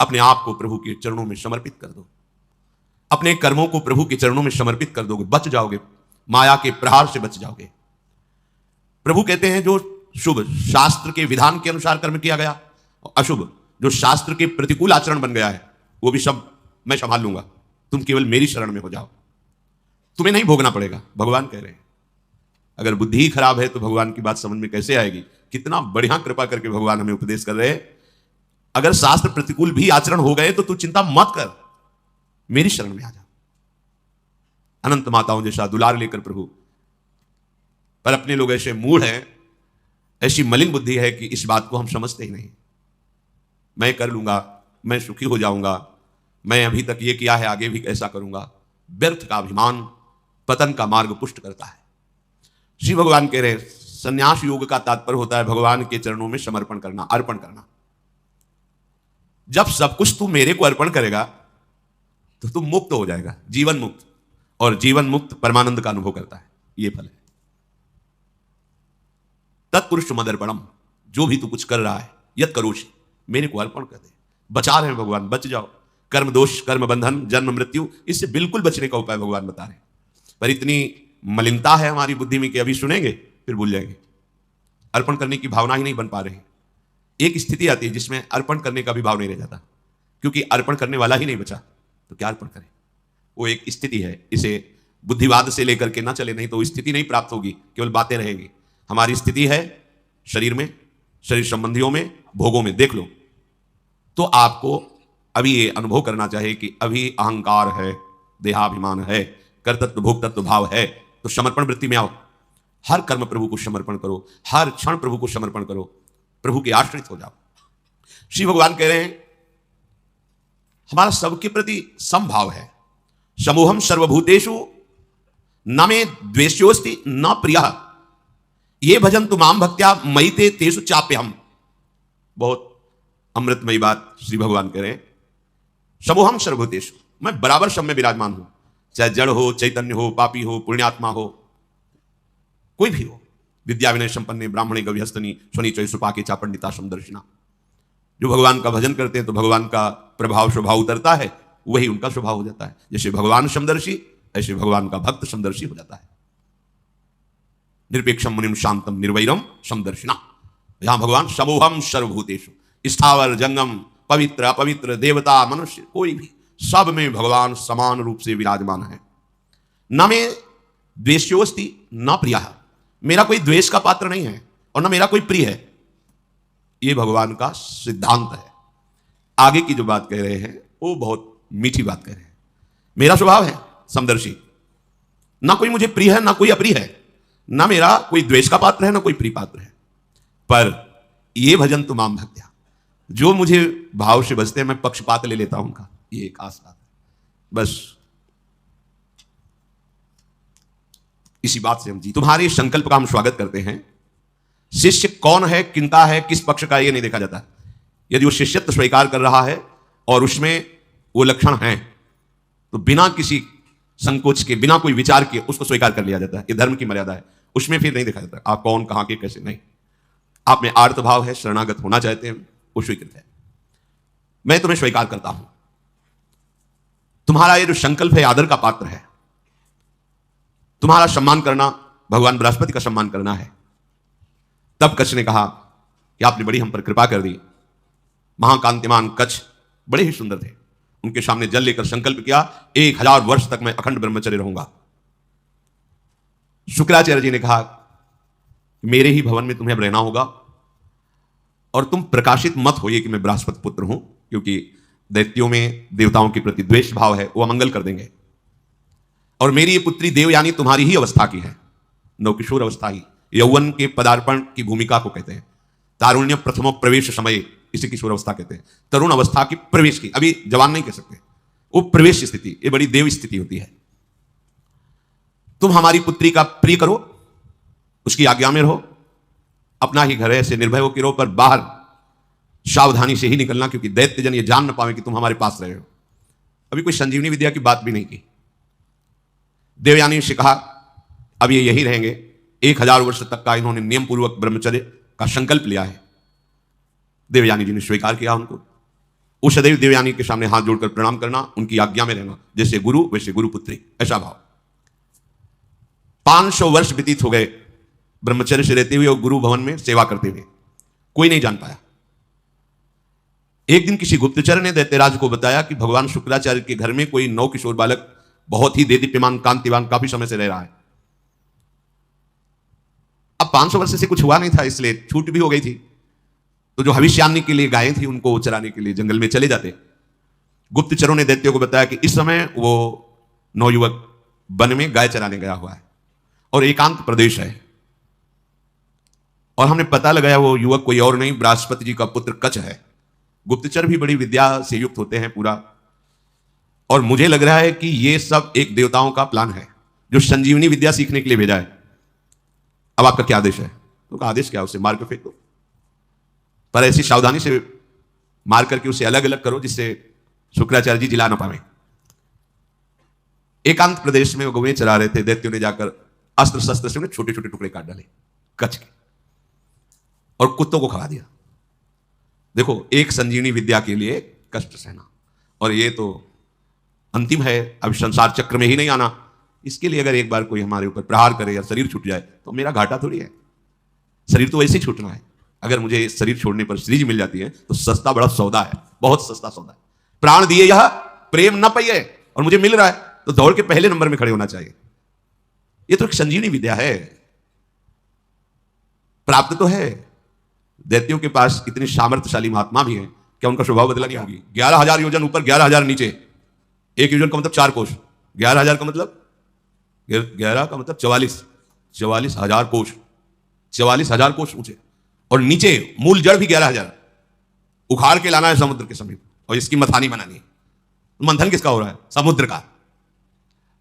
अपने आप को प्रभु के चरणों में समर्पित कर दो, अपने कर्मों को प्रभु के चरणों में समर्पित कर दोगे, बच जाओगे, माया के प्रहार से बच जाओगे। प्रभु कहते हैं जो शुभ शास्त्र के विधान के अनुसार कर्म किया गया, अशुभ जो शास्त्र के प्रतिकूल आचरण बन गया है, वो भी सब मैं संभाल लूंगा, तुम केवल मेरी शरण में हो जाओ, तुम्हें नहीं भोगना पड़ेगा। भगवान कह रहे हैं। अगर बुद्धि ही खराब है तो भगवान की बात समझ में कैसे आएगी? कितना बढ़िया कृपा करके भगवान हमें उपदेश कर रहे हैं। अगर शास्त्र प्रतिकूल भी आचरण हो गए तो तू चिंता मत कर, मेरी शरण में आ जा। अनंत माताओं जैसा दुलार लेकर प्रभु, पर अपने लोग ऐसे मूढ़ हैं, ऐसी मलिन बुद्धि है कि इस बात को हम समझते ही नहीं। मैं कर लूंगा, मैं सुखी हो जाऊंगा, मैं अभी तक ये किया है आगे भी ऐसा करूंगा। व्यर्थ का अभिमान पतन का मार्ग पुष्ट करता है। श्री भगवान कह रहे हैं संन्यास योग का तात्पर्य होता है भगवान के चरणों में समर्पण करना, अर्पण करना। जब सब कुछ तू मेरे को अर्पण करेगा तो तू मुक्त हो जाएगा, जीवन मुक्त, और जीवन मुक्त परमानंद का अनुभव करता है। यह फल है तत्पुरुष मदर्पणम। जो भी तू कुछ कर रहा है यत करोषि, मेरे को अर्पण कर दे। बचा रहे हैं भगवान, बच जाओ। कर्म दोष, कर्म बंधन, जन्म मृत्यु, इससे बिल्कुल बचने का उपाय भगवान बता रहे हैं। पर इतनी मलिनता है हमारी बुद्धि में कि अभी सुनेंगे फिर भूल जाएंगे। अर्पण करने की भावना ही नहीं बन पा रही। एक स्थिति आती है जिसमें अर्पण करने का भी भाव नहीं रह जाता, क्योंकि अर्पण करने वाला ही नहीं बचा तो क्या अर्पण करें। वो एक स्थिति है, इसे बुद्धिवाद से लेकर के ना चले, नहीं तो स्थिति नहीं प्राप्त होगी, केवल बातें रहेंगी। हमारी स्थिति है शरीर में, शरीर संबंधियों में, भोगों में। देख लो तो आपको अभी ये अनुभव करना चाहिए कि अभी अहंकार है, देहाभिमान है, कर्तृत्व भोक्तृत्व भाव है, तो समर्पण वृत्ति में आओ। हर कर्म प्रभु को समर्पण करो, हर क्षण प्रभु को समर्पण करो, प्रभु के आश्रित हो जाओ। श्री भगवान कह रहे हैं हमारा सबके प्रति समभाव है। समूहम सर्वभूतेषु न मे द्वेष्योस्ति न प्रियः, ये भजन्तु माम भक्त्या मयि ते तेषु चाप्यहम्। बहुत अमृतमयी बात श्री भगवान कह रहे हैं। समूहम सर्वभूतेषु, मैं बराबर सब में विराजमान हूं, चाहे जड़ हो, चैतन्य हो, पापी हो, पुण्यात्मा हो, कोई भी हो। विद्या विनय संपन्ने ब्राह्मणे गव्यस्तनी स्वनी चय सुपाके चा पंडिता समदर्शिना। जो भगवान का भजन करते हैं तो भगवान का प्रभाव स्वभाव उतरता है, वही उनका स्वभाव हो जाता है। जैसे भगवान समदर्शी, ऐसे भगवान का भक्त समदर्शी हो जाता है। निरपेक्षम मुनिम शांतम निर्वैरम समदर्शिना। यहां भगवान समूहम सर्वभूतेषु, स्थावर जंगम, पवित्र अपवित्र, देवता मनुष्य, कोई भी, सब में भगवान समान रूप से विराजमान है। न मे द्वेष्योस्ति न प्रियः, मेरा कोई द्वेष का पात्र नहीं है और न मेरा कोई प्रिय है। यह भगवान का सिद्धांत है। आगे की जो बात कह रहे हैं वो बहुत मीठी बात कह रहे हैं। मेरा स्वभाव है समदर्शी, ना कोई मुझे प्रिय है ना कोई अप्रिय है, ना मेरा कोई द्वेष का पात्र है ना कोई प्रिय पात्र है। पर ये भजन तो माम भक्त्या, जो मुझे भाव से बजते हैं मैं पक्षपात ले लेता हूं उनका। ये एक खास बात है। बस इसी बात से हम जी। तुम्हारे संकल्प का हम स्वागत करते हैं। शिष्य कौन है, किंता है, किस पक्ष का, यह नहीं देखा जाता। यदि वो शिष्यत्व स्वीकार कर रहा है और उसमें वो लक्षण हैं तो बिना किसी संकोच के, बिना कोई विचार के उसको स्वीकार कर लिया जाता है। ये धर्म की मर्यादा है। उसमें फिर नहीं देखा जाता आप कौन, कहां के, कैसे। नहीं, आप में आर्त भाव है, शरणागत होना चाहते हैं, वो स्वीकृत है। मैं तुम्हें स्वीकार करता हूं। तुम्हारा ये जो संकल्प है आदर का पात्र है। तुम्हारा सम्मान करना, भगवान बृहस्पति का सम्मान करना है। तब कच्छ ने कहा कि आपने बड़ी हम पर कृपा कर दी। महाकांतिमान कच्छ बड़े ही सुंदर थे। उनके सामने जल लेकर संकल्प किया 1000 वर्ष तक मैं अखंड ब्रह्मचर्य रहूंगा। शुक्राचार्य जी ने कहा मेरे ही भवन में तुम्हें अब रहना होगा और तुम प्रकाशित मत होइए कि मैं बृहस्पति पुत्र हूं, क्योंकि दैत्यों में देवताओं के प्रति द्वेष भाव है, वो अमंगल कर देंगे। और मेरी ये पुत्री देवयानी तुम्हारी ही अवस्था की है, नवकिशोर अवस्था ही, यौवन के पदार्पण की भूमिका को कहते हैं। तारुण्य प्रथमो प्रवेश समय, इसे किशोर अवस्था कहते हैं। तरुण अवस्था की प्रवेश की, अभी जवान नहीं कह सकते, वो प्रवेश स्थिति, ये बड़ी देव स्थिति होती है। तुम हमारी पुत्री का प्रिय करो, उसकी आज्ञा में रहो, अपना ही घर है, ऐसे निर्भय होकर रहो, पर बाहर सावधानी से ही निकलना, क्योंकि दैत्यजन ये जान न पावे कि तुम हमारे पास रहे हो। अभी कोई संजीवनी विद्या की बात भी नहीं की। देवयानी से कहा अब ये यही रहेंगे। 1000 वर्ष तक का इन्होंने नियम पूर्वक ब्रह्मचर्य का संकल्प लिया है। देवयानी जी ने स्वीकार किया उनको। उषदेव देवयानी के सामने हाथ जोड़कर प्रणाम करना, उनकी आज्ञा में रहना, जैसे गुरु वैसे गुरुपुत्री, ऐसा भाव। 500 वर्ष व्यतीत हो गए ब्रह्मचर्य से रहते हुए और गुरु भवन में सेवा करते हुए, कोई नहीं जान पाया। एक दिन किसी गुप्तचर ने दैत्यराज को बताया कि भगवान शुक्राचार्य के घर में कोई नव किशोर बालक बहुत ही देदीप्यमान कांतिवान काफी समय से रह रहा है। अब 500 वर्ष से कुछ हुआ नहीं था, इसलिए छूट भी हो गई थी। तो जो भविष्यान्नी के लिए गायें थी उनको चराने के लिए जंगल में चले जाते। गुप्तचरों ने दैत्यों को बताया कि इस समय वो नवयुवक वन में गाय चराने गया हुआ है और एकांत प्रदेश है, और हमने पता लगाया वो युवक कोई और नहीं, बृहस्पति जी का पुत्र कच है। गुप्तचर भी बड़ी विद्या से युक्त होते हैं पूरा, और मुझे लग रहा है कि ये सब एक देवताओं का प्लान है जो संजीवनी विद्या सीखने के लिए भेजा है। अब आपका क्या आदेश है? तो का आदेश क्या, उसे मार कर फेंक दो, पर ऐसी सावधानी से मार करके उसे अलग अलग करो जिससे शुक्राचार्य जी जिला ना पावे। एकांत प्रदेश में वो गौएं चरा रहे थे, दैत्यों ने जाकर अस्त्र शस्त्र से उन्हें छोटे छोटे टुकड़े काट डाले कच के और कुत्तों को खवा दिया। देखो, एक संजीवनी विद्या के लिए कष्ट सहना, और ये तो अंतिम है, अब संसार चक्र में ही नहीं आना। इसके लिए अगर एक बार कोई हमारे ऊपर प्रहार करे या शरीर छूट जाए तो मेरा घाटा थोड़ी है, शरीर तो वैसे ही छूटना है। अगर मुझे शरीर छोड़ने पर सीरीज मिल जाती है तो सस्ता बड़ा सौदा है, बहुत सस्ता सौदा है। प्राण दिए यह प्रेम न पाइए, और मुझे मिल रहा है तो दौड़ के पहले नंबर में खड़े होना चाहिए। ये तो एक संजीवनी विद्या है, प्राप्त तो है। दैत्यों के पास इतने सामर्थ्यशाली महात्मा भी हैं, क्या उनका स्वभाव बदला नहीं होगी? 11,000 योजन ऊपर, 11,000 नीचे, 1 योजन का मतलब 4 कोष, 11,000 का मतलब 11 का मतलब 44,000 कोष, 44,000 कोष ऊंचे, और नीचे मूल जड़ भी 11,000 उखाड़ के लाना है समुद्र के समीप, और इसकी मथानी बनानी है। मंथन किसका हो रहा है? समुद्र का।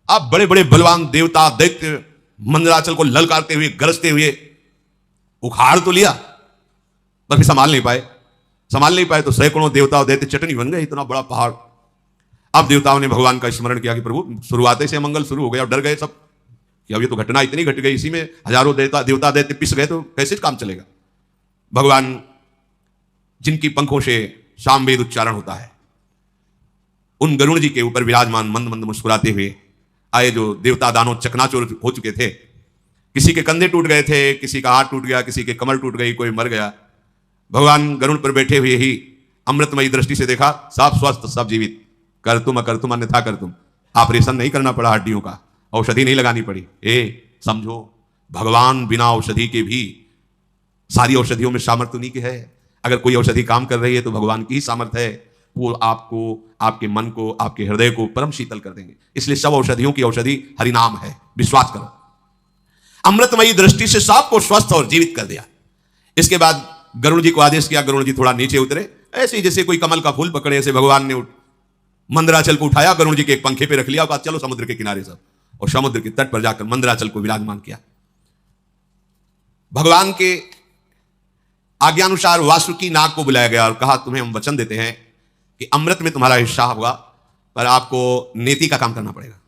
अब बड़े बड़े बलवान देवता दैत्य मंदराचल को ललकारते हुए गरजते हुए उखाड़ तो लिया, पर फिर संभाल नहीं पाए तो सैकड़ों देवता और दैत्य चटनी बन गए, इतना बड़ा पहाड़। अब देवताओं ने भगवान का स्मरण किया कि प्रभु शुरुआत से मंगल शुरू हो गया, और डर गए सब कि अब ये तो घटना इतनी घट गई, इसी में हजारों देवता दैत्य पिस गए तो कैसे काम चलेगा। भगवान जिनकी पंखों से सामवेद उच्चारण होता है, उन गरुण जी के ऊपर विराजमान मंद मंद मुस्कुराते हुए आए, जो देवता दानव चकनाचूर हो चुके थे। किसी के कंधे टूट गए थे, किसी का हाथ टूट गया, किसी के कमर टूट गई, कोई मर गया। भगवान गरुड़ पर बैठे हुए ही अमृतमयी दृष्टि से देखा, सब स्वस्थ सब जीवित, कर तुम अकर तुम अन्यथा कर तुम। ऑपरेशन नहीं करना पड़ा हड्डियों का, औषधि नहीं लगानी पड़ी। समझो, भगवान बिना औषधि के भी, सारी औषधियों में सामर्थ्य उन्हीं की है। अगर कोई औषधि काम कर रही है तो भगवान की ही सामर्थ्य है, वो आपको, आपके मन को, आपके हृदय को परम शीतल कर देंगे। इसलिए सब औषधियों की औषधि हरिनाम है, विश्वास करो। अमृतमयी दृष्टि से सबको स्वस्थ और जीवित कर दिया। इसके बाद गरुड़ जी को आदेश किया, गरुड़ जी थोड़ा नीचे उतरे, ऐसे ही जैसे कोई कमल का फूल पकड़े, ऐसे भगवान ने मंदराचल को उठाया, गरुड़ जी के एक पंखे पे रख लिया और कहा चलो समुद्र के किनारे सब, और समुद्र के तट पर जाकर मंदराचल को विराजमान किया। भगवान के आज्ञानुसार वासुकी नाग को बुलाया गया और कहा तुम्हें हम वचन देते हैं कि अमृत में तुम्हारा हिस्सा होगा, पर आपको नेति का काम करना पड़ेगा।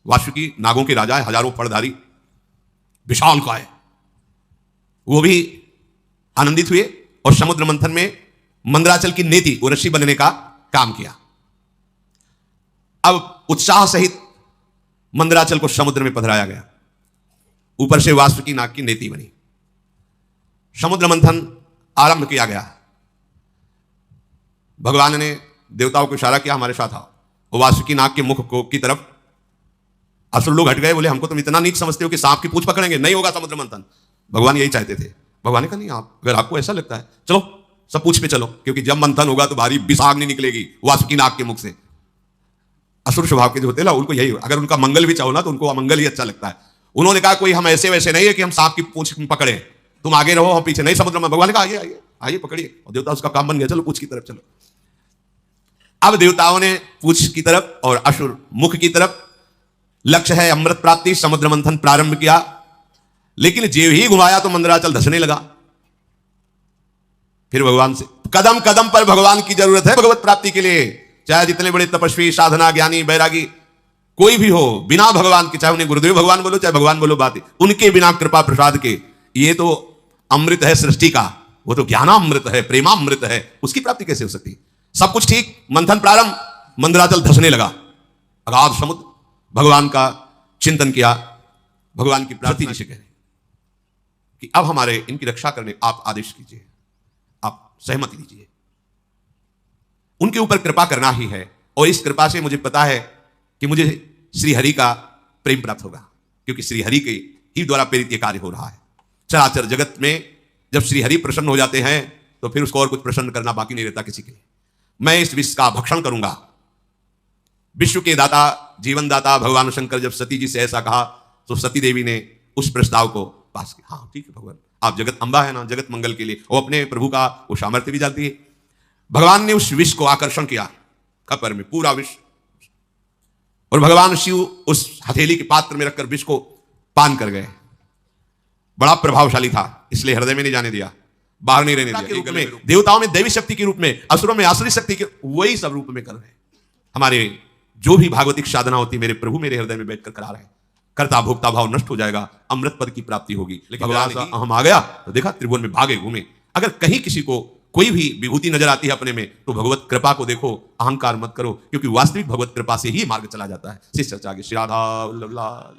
वासुकी नागों के राजा है, हजारों फड़धारी, विशाल का है। वो भी आनंदित हुए और समुद्र मंथन में मंदराचल की नेति, वो ऋषि बनने का काम किया। अब उत्साह सहित मंदराचल को समुद्र में पधराया गया, ऊपर से वासुकी नाग की नेति बनी। समुद्र मंथन आरंभ किया गया। भगवान ने देवताओं को इशारा किया, हमारे साथ आओ। वो वासुकी नाग के मुख को की तरफ असुर लोग हट गए, बोले हमको तुम इतना नीच समझते हो कि सांप की पूंछ पकड़ेंगे, नहीं होगा समुद्र मंथन। भगवान यही चाहते थे। भगवान ने कहा नहीं, आप अगर आपको ऐसा लगता है चलो सब पूंछ पे चलो, क्योंकि जब मंथन होगा तो भारी विषाग नहीं निकलेगी वासुकी नाग के मुख से। असुर स्वभाव के जो होते हैं ना, उनको यही, अगर उनका मंगल भी चाहो ना तो उनको अमंगल ही अच्छा लगता है। उन्होंने कहा कोई हम ऐसे वैसे नहीं है कि हम सांप की पूंछ पकड़े, तुम आगे रहो हम पीछे, नहीं समुद्र में। भगवान ने कहा आइए आइए आइए पकड़िए, और देवता उसका काम बन गया, चलो पूंछ की तरफ चलो। अब देवताओं ने पूंछ की तरफ और असुर मुख की तरफ, लक्ष्य है अमृत प्राप्ति, समुद्र मंथन प्रारंभ किया। लेकिन जेव ही घुमाया तो मंदराचल धसने लगा। फिर भगवान से कदम कदम पर भगवान की जरूरत है भगवत प्राप्ति के लिए। चाहे जितने बड़े तपस्वी, साधना, ज्ञानी, बैरागी कोई भी हो, बिना भगवान के, चाहे उन्हें गुरुदेव भगवान बोलो चाहे भगवान बोलो, बात उनके बिना कृपा प्रसाद के, ये तो अमृत है सृष्टि का, वो तो ज्ञानामृत है, प्रेमामृत है, उसकी प्राप्ति कैसे हो सकती है? सब कुछ ठीक, मंथन प्रारंभ, मंदराचल धसने लगा, अगाध समुद्र। भगवान का चिंतन किया, भगवान की प्रार्थना जी से कह रहे कि अब हमारे इनकी रक्षा करने आप आदेश कीजिए, आप सहमति दीजिए। उनके ऊपर कृपा करना ही है, और इस कृपा से मुझे पता है कि मुझे श्री हरि का प्रेम प्राप्त होगा, क्योंकि श्री हरि के ही द्वारा प्रेरित ये कार्य हो रहा है। चराचर जगत में जब श्री हरि प्रसन्न हो जाते हैं तो फिर उसको और कुछ प्रसन्न करना बाकी नहीं रहता किसी के लिए। मैं इस विश्व का भक्षण करूंगा। विश्व के दाता, जीवन दाता भगवान शंकर जब सती जी से ऐसा कहा तो सती देवी ने उस प्रस्ताव को पास किया। हाँ ठीक है भगवान, आप जगत अम्बा है ना, जगत मंगल के लिए, वो अपने प्रभु का वो सामर्थ्य भी जानती है। भगवान ने उस विष को आकर्षण किया खपर में, पूरा विष, और भगवान शिव उस हथेली के पात्र में रखकर विष को पान कर गए। बड़ा प्रभावशाली था, इसलिए हृदय में नहीं जाने दिया, बाहर नहीं रहने दिया। रूप में देवताओं में दैवी शक्ति के रूप में, असुरों में आसुरी शक्ति के, वही सब रूप में कर रहे हैं। हमारे जो भी भागवतिक साधना होती मेरे प्रभु मेरे हृदय में बैठकर करा रहे हैं। कर्ता भोक्ता भाव नष्ट हो जाएगा, अमृत पद की प्राप्ति होगी। लेकिन भगवान हम आ गया तो देखा त्रिभुवन में भागे घूमे। अगर कहीं किसी को कोई भी विभूति नजर आती है अपने में तो भगवत कृपा को देखो, अहंकार मत करो, क्योंकि वास्तविक भगवत कृपा से ही मार्ग चला जाता है। शिष्य चर्चा आगे श्री राधा वल्लभ लाल।